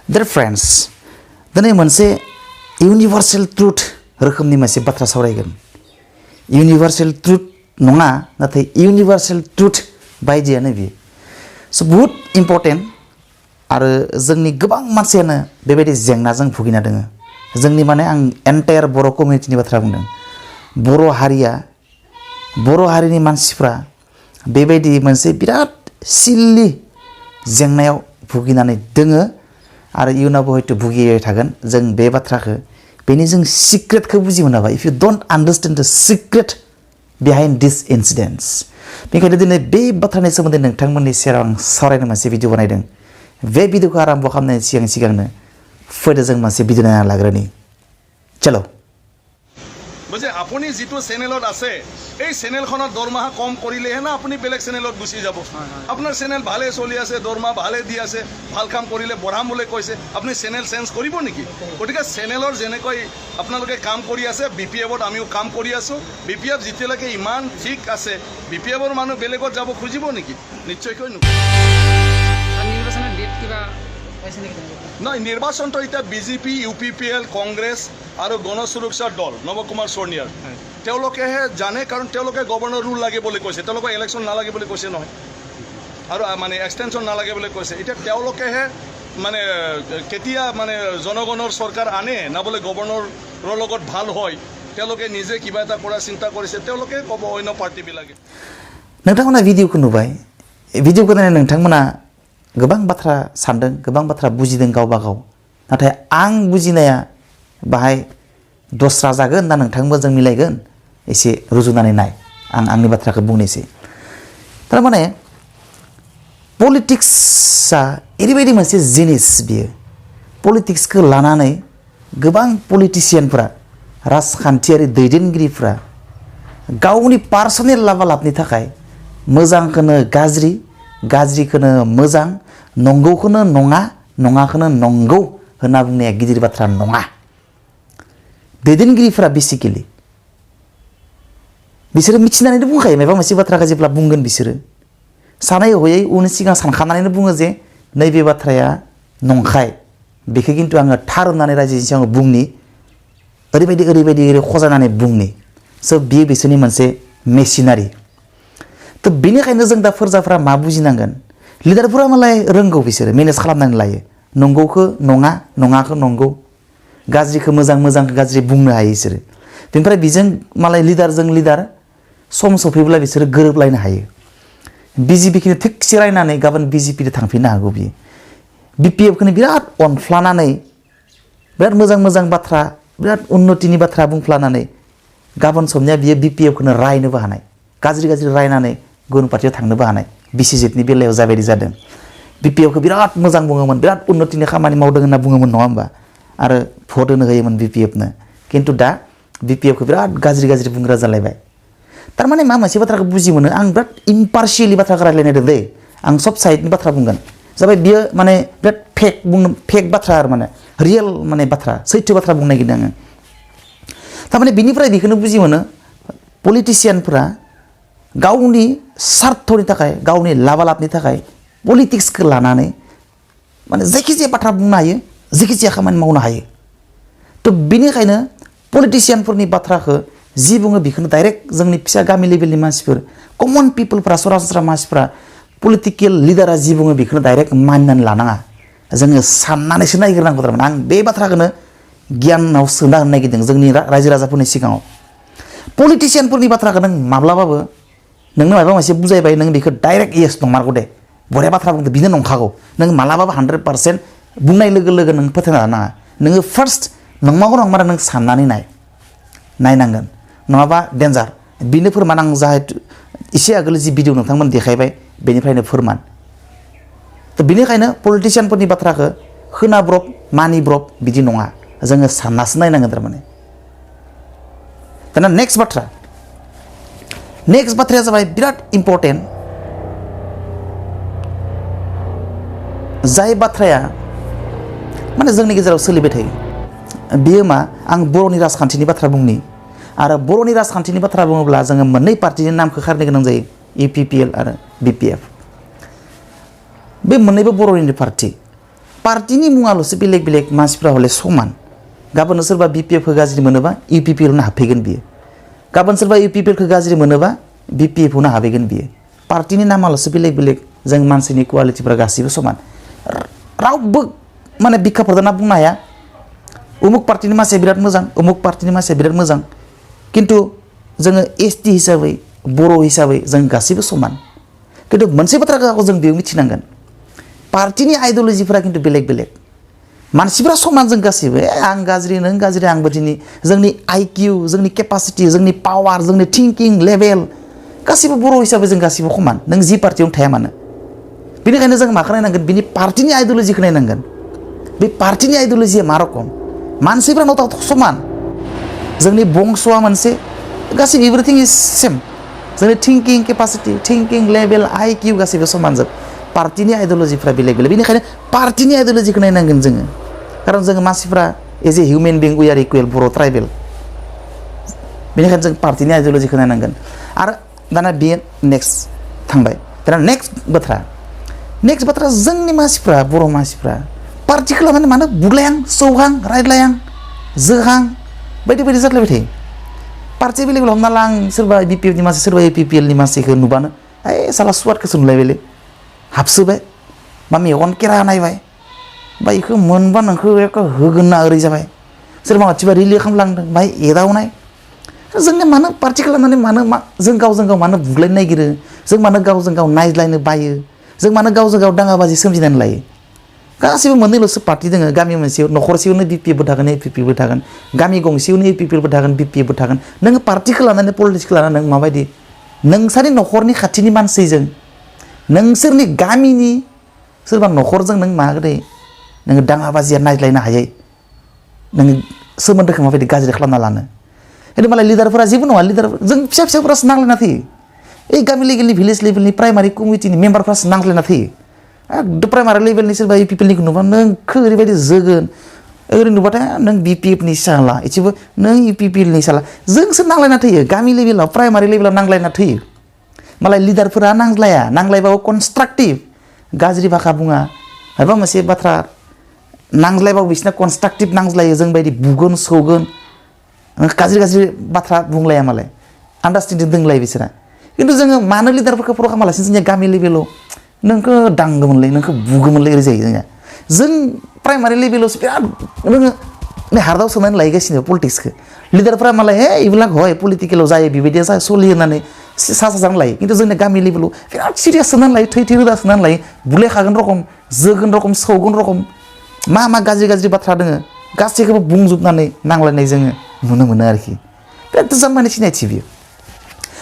Dear friends, दिनै मोनसे universal truth रोखोमनि मोनसे बाथ्रा सावरायगोन. Universal truth नङा नाथाय universal truth बायदियानो बियो. So बहुत important आरो जोंनि गोबां मानसियानो बेबायदि जेंनाजों भुगिना दङ. जोंनि माने आं एन्टायार बर' कमिउनिटिनि बाथ्रा बुंदों. बर' हारिनि मानसिफ्रा बेबायदि मोनसे बिराद सिल्लि जेंनायाव भुगिनानै दोङो आरो इयुनावबो हयथ' भुगिबाय थागोन. जों बे बाथ्राखौ बेनि जों सिक्रेटखौ बुजि मोनाबा if you don't understand the secret behind these incidents बेनिखायनो दिनै बे बाथ्रानि सोमोन्दै नोंथांमोननि सेराव आं सावरायनो मोनसे भिडिअ बानायदों. बे भिडिअखौ आरम्भ खालामनायनि सिगांनो फैदो जों मोनसे भिडिअ नायना लाग्रोनि. चलो বুঝে আপুনি যেটো চেনেলত আছে এই চেনেলখনৰ দৰমহা কম কৰিলেহে না আপুনি বেলেগ চেনেলত গুচি যাব. আপোনাৰ চেনেল ভালে চলি আছে, দৰমহা ভালে দি আছে, ভাল কাম কৰিলে বঢ়াম বুলি কৈছে, আপুনি চেনেল চেঞ্জ কৰিব নেকি? গতিকে চেনেলৰ যেনেকৈ আপোনালোকে কাম কৰি আছে, BPFত আমিও কাম কৰি আছোঁ. BPF যেতিয়ালৈকে ইমান ঠিক আছে, BPFৰ মানুহ বেলেগত যাব খুজিব নেকি? নিশ্চয়কৈ নকৰিব. নিৰ্বাচনৰ ডেট কিবা পাইছে নেকি? নহয়, নিৰ্বাচনটো এতিয়া BJP, UPPL, কংগ্ৰেছ আৰু গণ সুৰক্ষা দল নৱ কুমাৰ সোণিয়াৰ তেওঁলোকেহে জানে, কাৰণ তেওঁলোকে গভৰ্ণৰ ৰুল লাগে বুলি কৈছে, তেওঁলোকক ইলেকশ্যন নালাগে বুলি কৈছে নহয়, আৰু মানে এক্সটেনশ্যন নালাগে বুলি কৈছে. এতিয়া তেওঁলোকেহে মানে কেতিয়া মানে জনগণৰ চৰকাৰ আনে না বোলে গভৰ্ণৰৰ লগত ভাল হয়, তেওঁলোকে নিজে কিবা এটা কৰাৰ চিন্তা কৰিছে, তেওঁলোকে ক'ব অন্য পাৰ্টিবিলাকে. नोंथांमोना भिडिअखौ नुबाय. भिडिअखौ नायनानै नोंथांमोना गोबां बाथ्रा सानदों, गोबां बाथ्रा बुजिदों गावबा गाव. नाथाय आं बुजिनाया बाहाय दस्रा जागोन ना नोंथांमोनजों मिलायगोन एसे रुजुनानै नाय. आं आंनि बाथ्राखौ बुंनोसै. थारमाने पलिटिक्सआ ओरैबायदि मोनसे जिनिस बियो. पलिटिक्सखौ लानानै गोबां पलिटिसियानफोरा, राजखान्थियारि दैदेनगिरिफ्रा गावनि पार्सनेल लाभालाबनि थाखाय मोजांखौनो गाज्रि, गाज्रिखौनो मोजां, नंगौखौनो नङा, नङाखौनो नंगौ होनना बुंनाया गिदिर बाथ्रा नङा. दैदेनगिरिफ्रा बेसिकेलि बिसोरो मिथिनानैनो बुंखायो माबा मोनसे बाथ्राखौ जेब्ला बुंगोन बिसोरो सानै हयै उन सिगां सानखानानैनो बुङो जे नैबे बाथ्राया नंखाय, बेखौ खिन्थु आङो थार होननानै रायजोनि सिगाङाव बुंनि, ओरैबायदि खजायनानै बुंनि. स' बियो बिसोरनि मोनसे मेसिनारि. थ' बेनिखायनो जों दा फोरजाफ्रा मा बुजिनांगोन, लिडारफोरा मालाय रोंगौ, बिसोरो मेनेज खालामनानै लायो. नंगौखौ नङा, नङाखौ नंगौ, गाज्रिखौ मोजां, मोजांखौ गाज्रि बुंनो हायो बिसोरो. बेनिफ्राय बिजों मालाय लिडारजों लिडार सम सफैब्ला बिसोरो गोरोबलायनो हायो. BJPखौनो थिगसे रायनानै गाबोन BJPजों थांफिननो हागौ बियो. BPFखौनो बिराद अनफ्लानानै बिराद मोजां बाथ्रा, बिराद उन्नतिनि बाथ्रा बुंफ्लानानै गाबोन समनिया बियो BPFखौनो रायनोबो हानाय, गाज्रि रायनानै गुबुन पार्टियाव थांनोबो हानाय. बिसिजेटनि बेलायाव जाबायदि जादों. BPFखौ बिराद मोजां बुङोमोन, बिराद उन्नतिनि खामानि मावदों होनना बुङोमोन, नङा होमबा? आरो भट होनो होयोमोन BPFनो. खिन्थु दा BPFखौ बिराद गाज्रि बुंग्रा जालायबाय. थारमाने मा मोनसे बाथ्राखौ बुजि मोनो, आं बिराद इम्पार्शियेलि बाथ्राखौ रायलायनायदों दै. आं सब साइडनि बाथ्रा बुंगोन. जाबाय बियो माने बिराद फेक बाथ्रा आरो माने रियेल माने बाथ्रा, सैथो बाथ्रा बुंनो नागिरदों आङो. थारमाने बिनिफ्राय बेखौनो बुजि मोनो, पलिटिसियानफोरा गावनि सार्थनि थाखाय, गावनि लाबालाबनि थाखाय पलिटिक्सखौ लानानै माने जायखिजाया बाथ्रा बुंनो हायो, जायखिजाया खामानि मावनो हायो. थ' बेनिखायनो पलिटिसियानफोरनि बाथ्राखौ जि बुङो बेखौनो डाइरेक्ट जोंनि फिसा गामि लेभेलनि मानसिफोर, कमन पिपोलफ्रा, सरासनस्रा मानसिफ्रा, पलिटिकेल लिडारा जि बुङो बेखौनो डाइरेक्ट मानिनानै लानाङा. जोङो साननानैसो नायग्रोनांगौ. थारमाने आं बे बाथ्राखौनो गियानाव सोना होनो नागिरदों जोंनि रायजो राजाफोरनि सिगाङाव. पलिटिसियानफोरनि बाथ्राखौ नों माब्लाबाबो नोंनो माबा मोनसे बुजायबाय, नों बेखौ डाइरेक्ट येस नंमारगौ दे, बरिया बाथ्रा बुंदों, बिनो नंखागौ, नों मालाबाबो 100% बुंनाय लोगो नों फोथायना लानाङा. नोङो फार्स्ट नंमारगौ नंमारा नों साननानै नायनांगोन, नङाबा डेन्जार. बिनो फोरमान. आं जाहेतु एसे आगोल जि भिडिअ नोंथांमोन देखायबाय बेनिफ्रायनो फोरमान. थ' बेनिखायनो पलिटिसियानफोरनि बाथ्राखौ खोनाब्रब मानिब्रब बिदि नङा, जोङो साननासो नायनांगोन. थारमाने दाना नेक्स्ट बाथ्राया जाबाय बिराद इम्पर्टेन्ट. जाय बाथ्राया माने जोंनि गेजेराव सोलिबाय थायो बेयो मा, आं बर'नि राजखान्थिनि बाथ्रा बुंनि. आरो बर'नि राजखान्थिनि बाथ्रा बुङोब्ला जोङो मोननै पार्टिनि नामखौ खारनो गोनां जायो, UPPL आरो BPF. बे मोननैबो बर'निनो पार्टि. पार्टिनि मुङाल'सो बेलेग बेलेग मानसिफ्रा हले समान गाबोन सोरबा बिपिएफखौ गाज्रि मोनोबा इउपिपिएलनो हाबफैगोन बियो गाबोन सोरबा इउपिपिएलखौ गाज्रि मोनोबा बिपिएफआवनो हाबहैगोन बियो पार्टिनि नामाल'सो बेलेग बेलेग जों मानसिनि क्वालिटिफ्रा गासिबो समान रावबो माने बिखा फोरदाना बुंनो हाया उमुक पार्टिनि मानसिया बिराद मोजां उमुक पार्टिनि मानसिया बिराद मोजां किन्तु जोङो एसटि हिसाबै बर' हिसाबै जों गासिबो समान किन्तु मोनसे बाथ्राखौ जों बेयाव मिथिनांगोन पार्टिनि आइडियलजिफोरा किन्तु बेलेग बेलेग मानसिफ्रा समान जों गासिबो आं गाज्रि नों गाज्रि आंबो दिनै जोंनि आइकिउ जोंनि केपासिटि जोंनि पावार जोंनि थिंकिं लेभेल गासिबो बर' हिसाबै जों गासिबो समान नों जि पार्टियावनो थाया मानो बेनिखायनो जों माखौ नायनांगोन बिनि पार्टिनि आइडियलजिखौ नायनांगोन बे पार्टिनि आइडियलजिया मा रखम मानसिफ्रा न'टाव समान जोंनि बंस'आ मोनसे गासिबो एभ्रिथिं इज सेम जोंनि thinking capacity thinking level IQ गासिबो समानजोब पार्टिनि आइडियलजिफ्रा बेलेग बेलेग बेनिखायनो पार्टिनि आइडियलजिखौ नायनांगोन जोङो खारन जोङो मानसिफ्रा as a human being we are equal बर' ट्राइबेल बेनिखायनो जों पार्टिनि आइडियलजिखौ नायनांगोन आरो दाना बे नेक्स्ट थांबाय दाना नेक्स्ट बाथ्रा जोंनि मानसिफ्रा बर' मानसिफ्रा पार्टिखौ लानानै मानो बुलायां सौहां रायज्लायां जोहां बायदि बायदि जाद्लायबाय थायो पार्टि बेलेग हमना ला आं सोरबा बिपिएफनि मानसि सोरबा इउपिपिएलनि मानसिखौ नुबानो ओइ साला सुवादखौसो नुलायबायलै हाबसोबाय मा मेगन केरा नायबाय बा बेखौ मोनबा नोंखौ एख होगोन ना ओरै जाबाय सोरबा मानसिबा रिलि खालामलांदों बाहाय एदावनाय जोंनि मानो पार्टिखौ लानानै मानो जों गावजों गाव मानो बुलायनो नागिरो जों मानो गावजों गाव नायज्लायनो बायो जों मानो गावजों गाव दाङाबाजि सोमजिनानै लायो गासिबो मोननैल'सो पार्टि दोङो गामि मोनसेयाव न'खरसेयावनो बिपिएफबो थागोन इउपिपिएलबो थागोन गामि गंसेयावनो इउपिपिएलबो थागोन बिपिएफबो थागोन नोङो पार्टिखौ लानानै पलिटिक्सखौ लानानै नों माबायदि नोंसानि न'खरनि खाथिनि मानसिजों नोंसोरनि गामिनि सोरबा न'खरजों नों माबोरै नोङो दाङाबाजिया नायज्लायनो हायै नोङो सोमोन्दोखौ माबायदि गाज्रि खालामना लानो खिन्थु मालाय लिडारफोरा जेबो नङा लिडार जों फिसा फिसाफोरासो नांलायना थैयो ओइ गामि लेभेलनि भिलेज लेभेलनि प्राइमारि कमिटिनि मेम्बारफ्रासो नांज्लायना थैयो एकदम प्राइमारि लेभेलनि सोरबा इउपिपिएलनिखौ नुबा नोंखौ ओरैबायदि जोगोन ओरै नुबाथाय नों बिपिएफनि साला एसेबो नों इउपिपिएलनि साला जोंसो नांलायना थैयो गामि लेभेलाव प्राइमारि लेभेलाव नांलायना थैयो मालाय लिडारफोरा नांज्लायबाबो कनस्ट्राक्टिभ गाज्रि भाषा बुङा माबा मोनसे बाथ्रा नांज्लायबाबो बिसोरना कनस्ट्राक्टिभ नांज्लायो जों बायदि बुगोन सौगोन गाज्रि बाथ्रा बुंलाया मालाय आन्डारस्टेन्डिं दंलायो बिसोरा खिन्थु जोङो मानो लिडारफोरखौ फल' खालामालासिनो जोंनिया गामि लेभेलाव नोंखौ दांगोमोनलै नोंखौ बुगोमोनलै ओरै जायो जोंनिया जों प्राइमारि लेभेलावसो बिराद नोङो हार्टआव सोनानै लायगासिनो पलिटिक्सखौ लिडारफ्रा मालाय हे इবিলাক हय पलिटिकेलाव जायो बेबायदि सोलियो होननानै सा जानानै लायो खिन्थु जोंनि गामि लेभेलाव बिराद सिरियास सोनानै लायो थै रोदा सोनानै लायो बुलायखागोन रखम जोगोन रखम सौगोन रखम मा गाज्रि बाथ्रा दोङो गासैखौबो बुंजोबनानै नांलायनाय जोङो नुनो मोनो आरोखि बिराद जाम्बानि सिनायथि बियो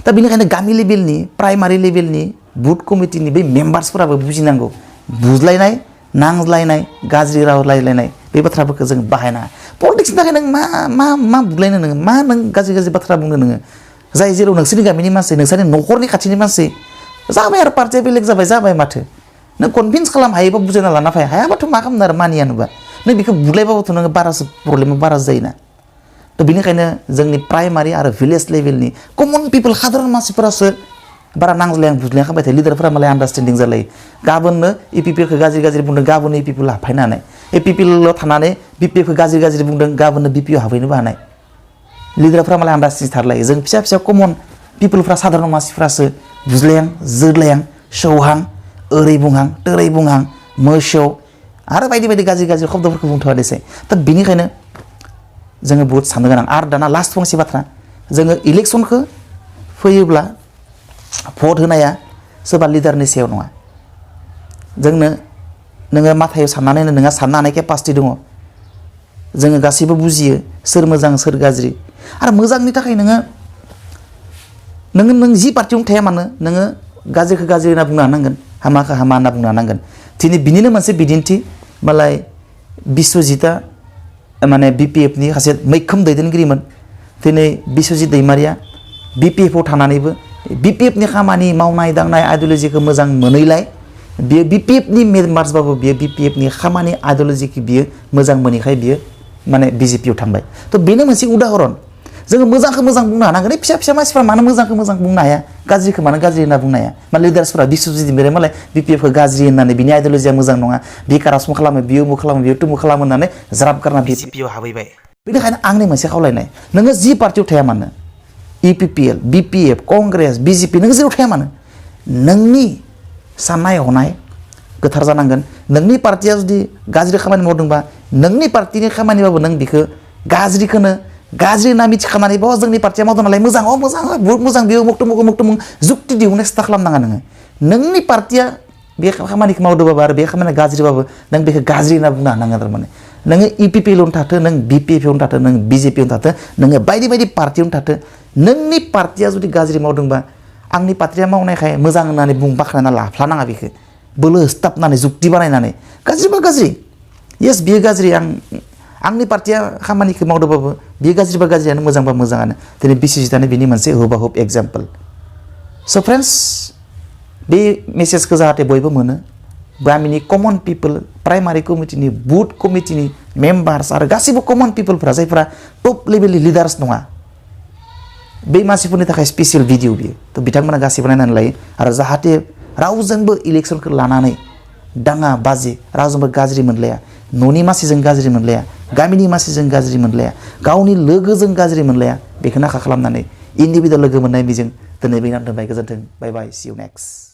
दा बेनिखायनो गामि लेभेलनि प्राइमारि लेभेलनि बुथ कमिटिनि बै मेम्बार्सफोराबो बुजिनांगौ बुज्लायनाय नांज्लायनाय गाज्रि राव रायज्लायनाय बे बाथ्राफोरखौ जों बाहायनाङा पलिटिक्सनि थाखाय नों मा बुज्लायनो नोङो मा नों गाज्रि बाथ्रा बुंनो नोङो जाय जेराव नोंसोरनि गामिनि मानसि नोंसोरनि न'खरनि खाथिनि मानसि जाबाय आरो पार्टिया बेलेग जाबाय माथो नों कनभिन्स खालाम हायोबा बुजायना लाना फै हायाबाथ' मा खालामनो आरो मानियानोबा नों बेखौ बुलायबाबोथ' नोङो बारासो प्रब्लेमा बारासो जायोना थ' बेनिखायनो जोंनि प्राइमारि आरो भिलेज लेभेलनि कमन पिपल साधारन मानसिफोरासो बारा नांज्लायहां बुज्लायहां खालामबाय थायो लिडारफोरा मालाय आन्डारस्टेन्डिं जालायो गाबोननो इउपिपिएलखौ गाज्रि बुंदों गाबोननो इउपिपिएल हाबफैनानै इउपिपिएलआव थानानै बिपिएफखौ गाज्रि बुंदों गाबोननो बिपिएल हाबहैनोबो हानाय लिडारफ्रा मालाय आन्डारस्टेन्डिं थारलायो जों फिसा कमन पिपलफ्रा साधारन मानसिफ्रासो बुज्लायहां जोलायहां सौहां ओरै बुंहां तोरै बुंहां मोसौ आरो बायदि गाज्रि शब्दफोरखौ बुंथ'वा देसाय दा बेनिखायनो जोङो बुहुत साननो गोनां आरो दाना लास्ट फंसे बाथ्रा जोङो इलेक्सनखौ फैयोब्ला भट होनाया सोरबा लिडारनि सायाव नङा जोंनो नोङो माथायाव साननानैनो नोंहा साननो हानाय केपासिटि दङ जोङो गासैबो बुजियो सोर मोजां सोर गाज्रि आरो मोजांनि थाखाय नों जि पार्टियावनो थाया मानो नोङो गाज्रिखौ गाज्रि होनना बुंनो हानांगोन हामाखौ हामा होनना बुंनो हानांगोन दिनै बिनिनो मोनसे बिदिन्थि मालाय बिस्वजितआ माने बिपिएफनि सासे मैखोम दैदेनगिरिमोन दिनै बिस्वजित दैमारिया बिपिएफआव थानानैबो बिपिएफनि खामानि मावनाय दांनाय आइडियलजिखौ मोजां मोनैलाय बियो बिपिएफनि मेम्बार्सबाबो बियो बिपिएफनि खामानि आइडियलजिखौ बियो मोजां मोनैखाय बियो माने बिजेपियाव थांबाय थ' बेनो मोनसे उदाहरन जोङो मोजांखौ मोजां बुंनो हानांगोन फिसा फिसा मानसिफ्रा मानो मोजांखौ मोजां बुंनो हाया गाज्रिखौ मानो गाज्रि होनना बुंनो हाया माने लिडार्सफोरा बिश्वजित मेरे मालाय बिपिएफखौ गाज्रि होननानै बिनि आइडिअलजिया मोजां नङा बि कारासम खालामो बियो उमुख खालामो बियो तुमुख खालामो होननानै ज्राब गारना बिजेपिआव हाबहैबाय बेनिखायनो आंनि मोनसे खावलायनाय नोङो जि पार्टियाव थाया मानो इपिपिएल बिपिएफ कंग्रेस बिजेपि नों जेराव थाया मानो नोंनि साननाय हनाय गोथार जानांगोन नोंनि पार्टिया जुदि गाज्रि खामानि मावदोंबा नोंनि पार्टिनि खामानिबाबो नों बिखौ गाज्रिखौनो गाज्रि होनना मिथिखानानैबो जोंनि पार्टिया मावदों नालाय मोजां बहुत मोजां बेयो मुक्त मुं जुक्ति दिहुननो सेस्था खालामनाङा नोङो नोंनि पार्टिया बे खामानिखौ मावदोंबाबो आरो बे खामानिया गाज्रिबाबो नों बेखौ गाज्रि होनना बुंनो हानांगोन थारमाने नोङो इपिपिएलआवनो थाथो नों बिपिएफआवनो थाथो नों बिजेपिआवनो थाथो नोङो बायदि बायदि पार्टियावनो थाथो नोंनि पार्टिया जुदि गाज्रि मावदोंबा आंनि पार्टिया मावनायखाय मोजां होननानै बाख्नायना लाफ्लानाङा बेखौ बोलो होसथाबनानै जुक्ति बानायनानै गाज्रिबा गाज्रि येस बियो गाज्रि आंनि पार्टिया खामानिखौ मावदोंबाबो बियो गाज्रिबा गाज्रियानो मोजांबा मोजाङानो दिनै बिश्वजितआनो बिनि मोनसे हुबाहुब एग्जाम्पल स' फ्रेन्ड्स बे मेसेजखौ जाहाथे बयबो मोनो गामिनि कमन पिपोल प्राइमारि कमिटिनि बुथ कमिटिनि मेम्बार्स आरो गासैबो कमन पिपोलफोरा जायफोरा टप लेभेलनि लिडार्स नङा बे मानसिफोरनि थाखाय स्पेसियेल भिडिअ बियो थ' बिथांमोना गासैबो नायनानै लायो आरो जाहाथे रावजोंबो इलेक्सनखौ लानानै दाङा बाजि रावजोंबो गाज्रि मोनलाया न'नि मानसिजों गाज्रि मोनलाया गामिनि मानसिजों गाज्रि मोनलाया गावनि लोगोजों गाज्रि मोनलाया बेखौ आखा खालामनानै इन्डिभिजुवेल लोगो मोननाय मिजिं दिनै बेखिनियावनो दोनबाय गोजोन्थों बाय बाय सि इउ नेक्स्ट